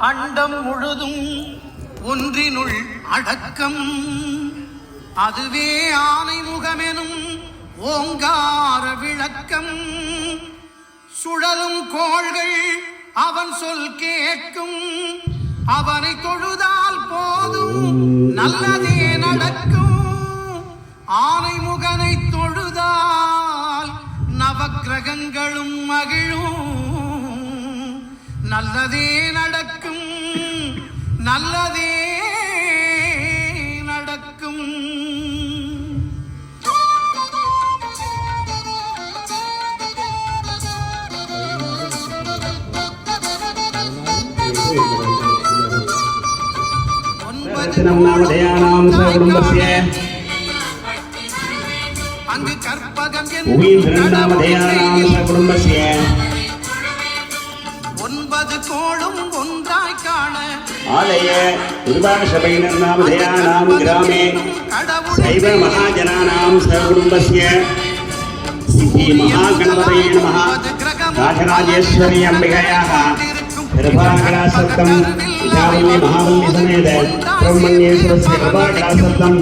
அண்டம் முழுதும் ஒன்றினுள் அடக்கம். அதுவே ஆனை முகமெனும் ஓங்கார விளக்கம். சுழலும் கோள்கள் அவன் சொல் கேட்கும். அவனை தொழுதால் போதும் நல்லதே நடக்கும். ஆனை முகனை தொழுதால் நவக்கிரகங்களும் மகிழும். நல்லதே நடக்கும், நல்லதே நடக்கும். அங்கு கற்பகம் ஒன்பது கோளும் ஒன்றாய் காண ஆலய நிர்வாக சபையினர் நாமதேயானாம் கிராமே சைவ மகாஜனானாம் சகுடும்பஸ்ய ஸ்ரீ மகாகணபதயே நமः ராஜராஜேஸ்வரி அம்பிகையாः கிருபாகலாசப்தம் விஜாவல்லி மகாவல்லி சமேத பிரம்மண்யேஸ்வரஸ்ய கிருபாகலாசப்தம்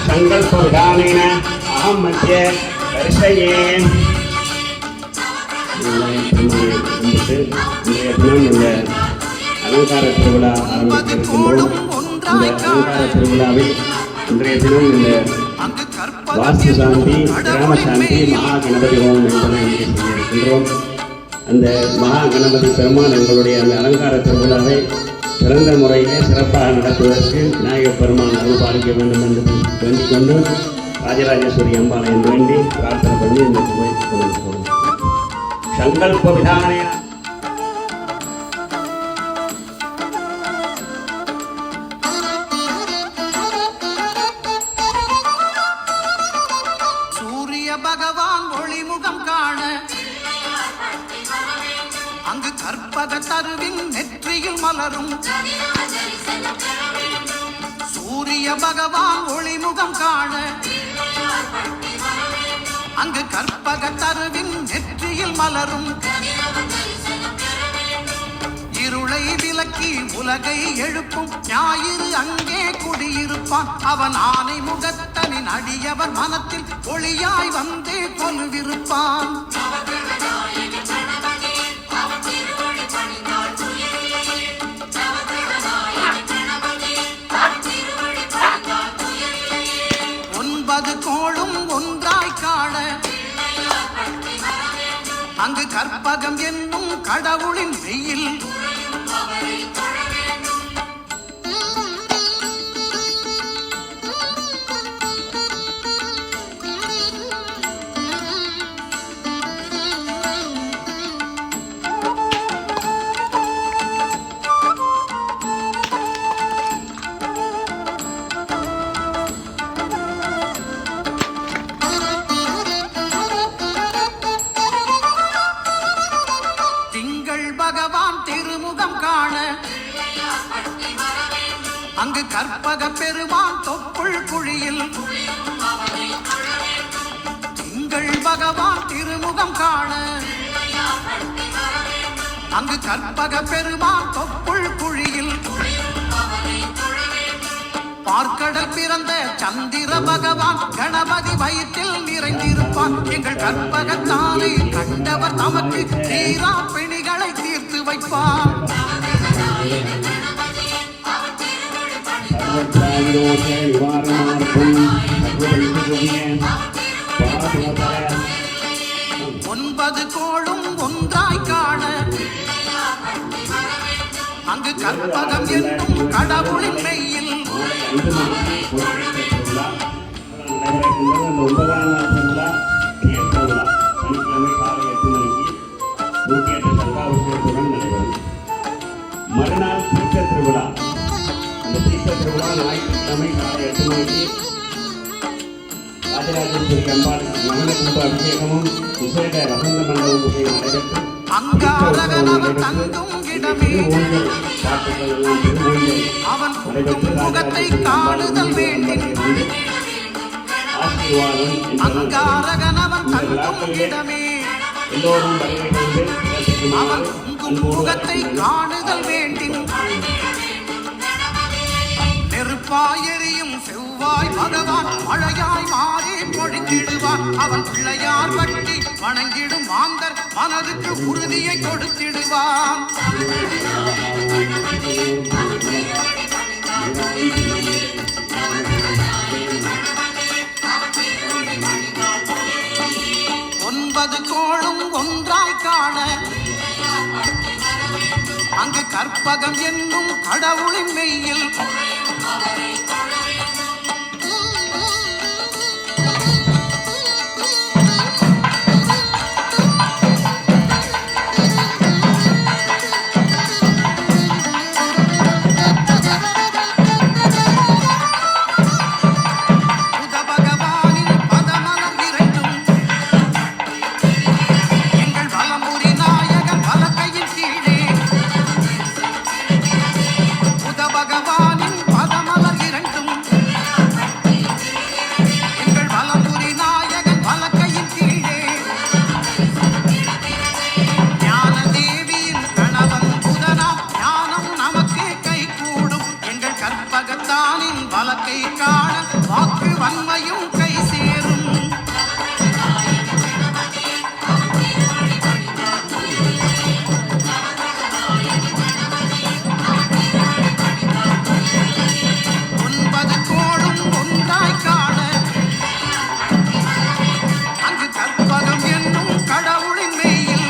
சங்கல்ப விதானேன அஹம் மத்திய தரிசயே. இந்த அலங்கார திருவிழா ஆரம்பித்திருக்கின்றோம். இந்த அலங்கார திருவிழாவில் இன்றைய தினம் இந்த வாஸ்து சாந்தி, கிராம சாந்தி, மகா கணபதி ஹோமம் என்பதை இங்கே செய்திருக்கின்றோம். அந்த மகா கணபதி பெருமான் எங்களுடைய அந்த அலங்கார திருவிழாவை சிறந்த முறையிலே சிறப்பாக நடத்துவதற்கு விநாயகப் பெருமான் அருள் பாலிக்க வேண்டும் என்று வேண்டிக் கொண்டு ராஜராஜேஸ்வரி அம்பாளையம் வேண்டி பிரார்த்தனை பண்ணி இந்த கோயிலுக்கு கொண்டு போகணும். சங்கல்ப விதானே பகவான் ஒளிமுகம் காண அங்கு கற்பக தருவின் நெற்றியில் மலரும். சூரிய பகவான் ஒளிமுகம் காண அங்கு கற்பக தருவின் நெற்றியில் மலரும். இருளை விலக்கி உலகை எழுப்பும் ஞாயிறு அங்கே குடியிருப்பான். அவன் ஆனை முகத்தனின் அடியவன் மனத்தில் ஒளியாய் வந்தே கொலுவிருப்பான். ஒன்பது கோளும் ஒன்றாய் காண அங்கு கற்பகம் என்னும் கடவுளின் வெயில். பகவான் திருமுகம் காண அங்கு கற்பக பெருமான் தொப்புள் குழியில். திங்கள் பகவான் திருமுகம் காண அங்கு கற்பக பெருமான் தொப்புள் குழியில். பார்க்கடல் பிறந்த சந்திர பகவான் கணபதி வயிற்றில் நிறைந்திருப்பான். எங்கள் கற்பகத்தானை கண்டவர் தமக்கு தீரா பிணிகளை தீர்த்து வைப்பான். ஒன்பது கோளும் ஒன்றாய் காண அங்கு கற்பகம் என்னும் கடவுளின் மெய்யில். மறுநாள் தீர்த்த திருவிழா. அந்த தீர்த்த திருவிழா ஞாயிற்றுக்கிழமை காலை 8 மணிக்கு ராஜராஜேஸ்வரி அம்பாள் மகன கும்ப அபிஷேகமும் விசேட வசந்த மண்டப பூஜையும் நடைபெற்று முகத்தை காணுதல் வேண்டும். அங்காரகனவன் தங்கும் இடமே அவன் முகத்தை காணுதல் வேண்டும். நெருப்பாயெறியும் செவ்வாய் பகவான் மழையாய் மாறி பொழிந்திடுவான். அவன் பிள்ளையார் பட்டி வணங்கிடும் மாந்தர் மனதுக்கு உறுதியை கொடுத்திடுவான். ஒன்பது கோளும் ஒன்றாய் காண அங்கு கற்பகம் என்னும் கடவுளின் மெய்யில் வழக்கை காண வாக்கு வன்மையும் கை சேரும். ஒன்பது கோளும் ஒன்றாய் காண அங்கு கற்பகம் என்னும் கடவுளின் மெய்யில்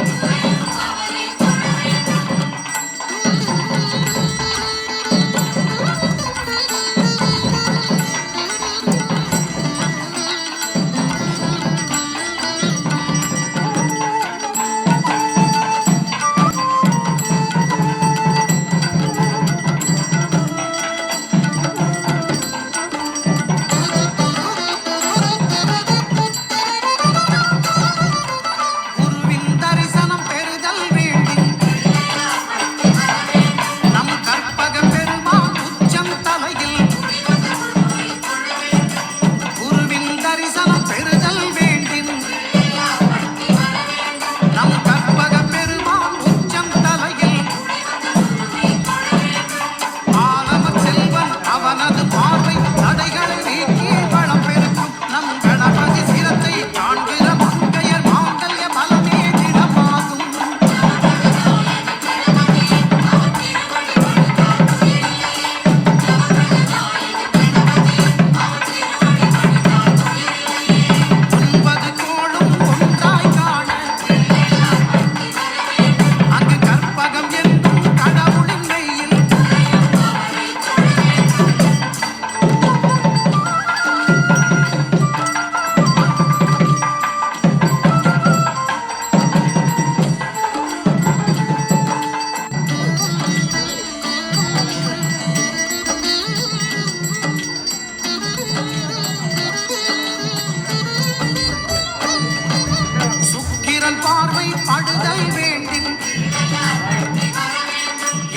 பார்வை படுதல் வேண்டின்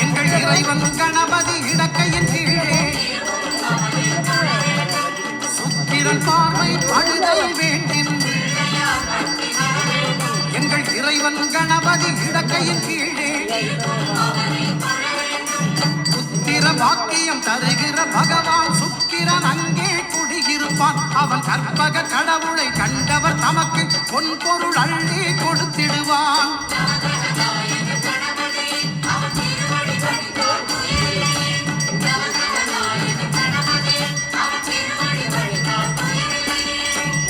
எங்கள் இறைவன் கணபதி இடக்கையின் கீழே சுக்கிரன் பார்வை படுதல் வேண்டின் எங்கள் இறைவன் கணபதி இடக்கையின் கீழே புத்திர பாக்கியம் தருகிற பகவான் சுக்கிரன் அங்கே குடியிருப்பான். அவன் கற்பக கடவுளை கண்டவர் தமக்கு பொன்பொருள் அள்ளி கொடுத்திடுவான்.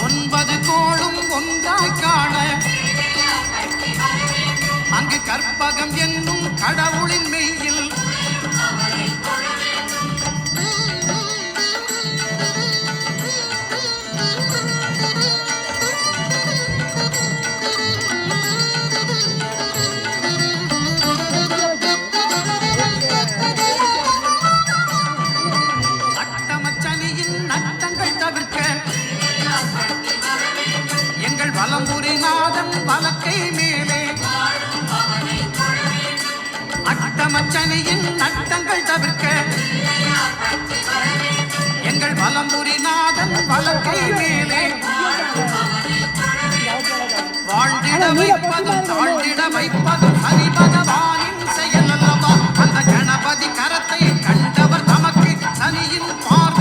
ஒன்பது கோளும் ஒன்றாய் காண அங்கு கற்பகம் என்னும் கடவுளின் மெய்யில் வலம்புரிநாதன் வலக்கை மேலே அட்டமச்சனியின் நட்டங்கள் தவிர்க்க எங்கள் வலம்புரிநாதன் வலக்கை மேலே வாழ்ந்திட வைப்பதும் தாழ்ந்திட வைப்பதும் ஹரிபகவானின் செயல் அல்லவா. அந்த கணபதி கரத்தை கண்டவர் தமக்கு சனியின் பார்வை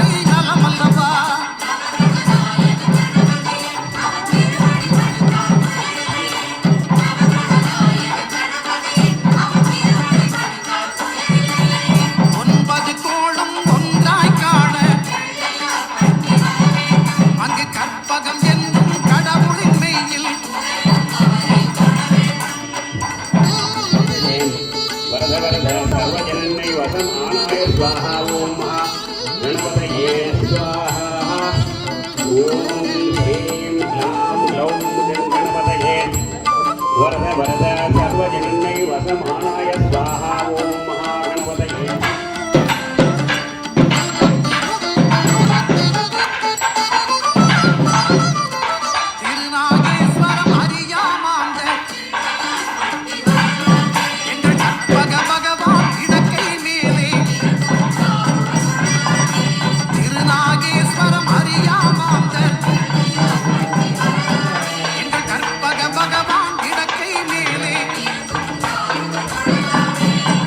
வரத வரத சர்வஜனன்னை வசமானாய ஸ்வாஹா ஓம் மகாகணபதயே திருநாகேஸ்வரம் அறியாமாந்த எங்கள் கற்பக பகவான் இடக்கை மேலே திருநாகேஸ்வரம் அறியாமாந்த எங்கள் கற்பக பகவான் இடக்கை மேலே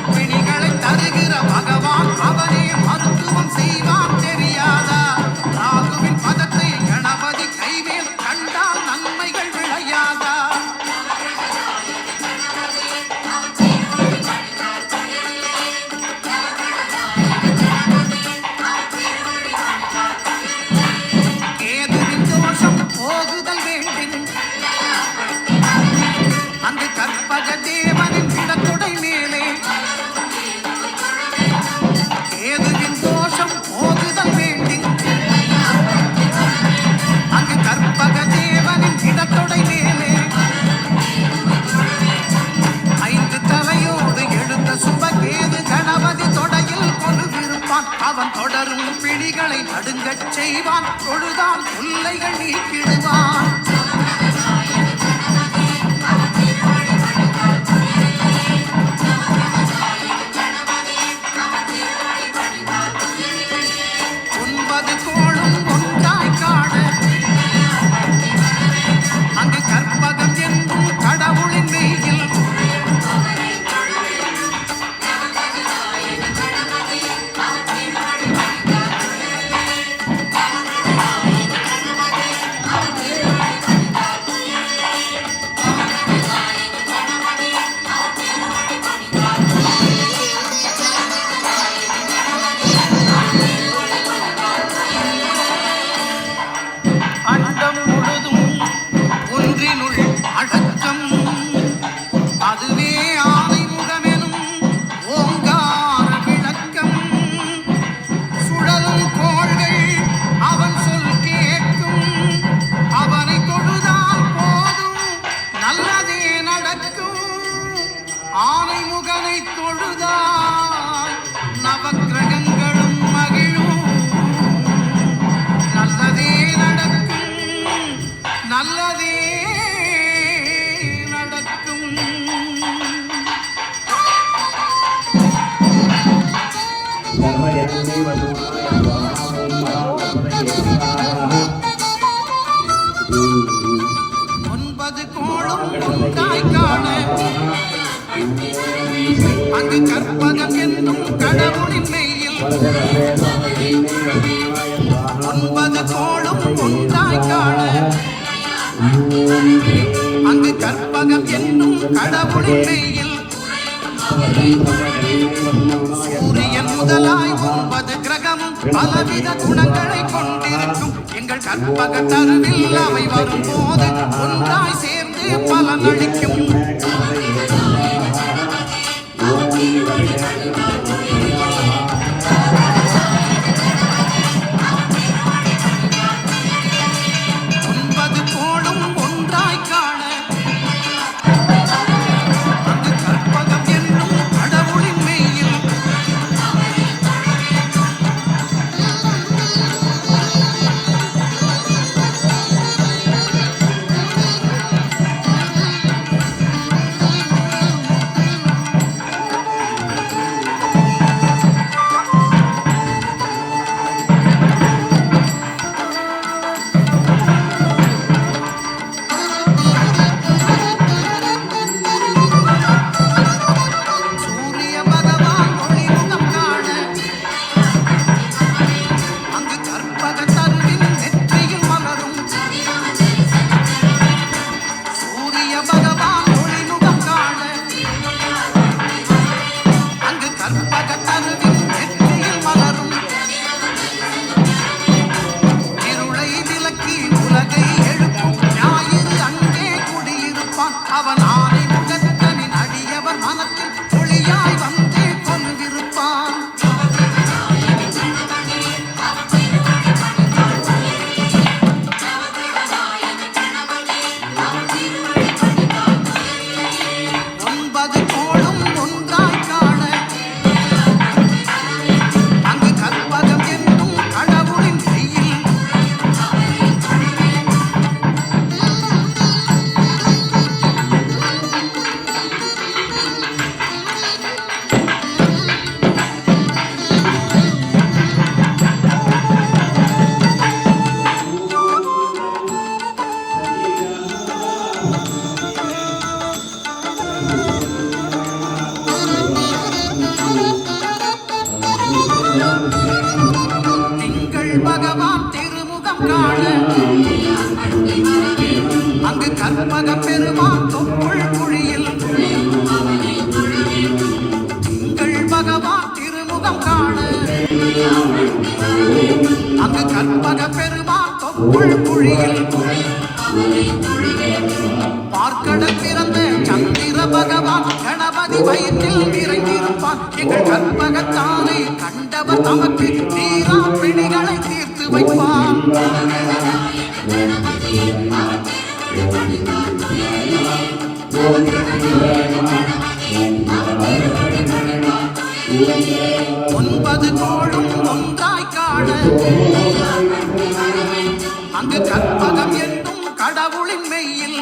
பிணிகளை தருகிற பகவான் அவனே மருத்துவம் செய்வான் தெரியாதா ராகுவின் பதத்தை கணபதி கைமேல் கண்டால் நன்மைகள் விளையாதா கேதுவின் தோஷம் போகுதல் வேண்டும் அந்த கற்பக தேவனின் இடத்துடை மேலே கேதுவின் தோஷம் போகுதல் வேண்டும் அங்கு கற்பக தேவனின் இடத்துடை மேலே ஐந்து தலையோடு எழுந்த சுபகேது கணபதி தொடையில் கொலுவிருப்பான் அவன் தொடரும் பிடிகளை நடுங்கச் செய்வான் தொழுதான் தொல்லைகள் நீக்கிடுவான் ஒன்பது கோளும் ஒன்றாய் காண அங்கு கற்பகம் என்னும் கடவுளின் மெய்யில் அண்டம் முழுதும் ஒன்றினுள் அடக்கம் அதுவே ஆனைமுகமெனும் ஓங்கார விளக்கம் சுழலும் கோள்கள் அவன் சொல் கேட்கும் அவனை தொழுதால் போதும் நல்லதே நடக்கும் ஆனைமுகனை தொழுதால் நவக்கிரகங்களும் மகிழும் நல்லதே நடக்கும் நல்லதே நடக்கும் சர்வஜனன்னை வசமானாய ஸ்வாஹா ஓம் மகாகணபதயே ஸ்வாஹா ஒன்பது கோளும் ஒன்றாய் காண அங்கு கற்பகம் என்னும் கடவுளின் மெய்யில் ஒன்பது கோளும் ஒன்றாய் காண அங்கு கற்பகம் என்னும் கடவுளின் மெய்யில் சூரியன் முதலாய் 9 கிரகமும் பலவித குணங்களை கொண்டிருக்கும் எங்கள் கற்பக தருவில் அவை வரும்போது ஒன்றாய் சேர்ந்து பலனளிக்கும் ஒன்பது கோளும் ஒன்றாய் காண அங்கு கற்பகம் என்னும் கடவுளின் மெய்யில் திருமுகம் காண அங்கு கற்பக பெருமான் தொப்புள் குழியில் திங்கள் பகவான் திருமுகம் காண அங்கு கற்பக பெருமான் தொப்புள் குழியில் பார்க்கடல் பிறந்த சந்திர பகவான் கணபதி வயிற்றில் நிறைந்திருப்பான் எங்கள் கற்பகத்தானை கண்டவர் தமக்கு தீரா பிணிகளை தீர்த்து வைப்பான் ஒன்பது கோளும் ஒன்றாய் காண அங்கு கற்பகம் என்னும் கடவுளின் மெய்யில்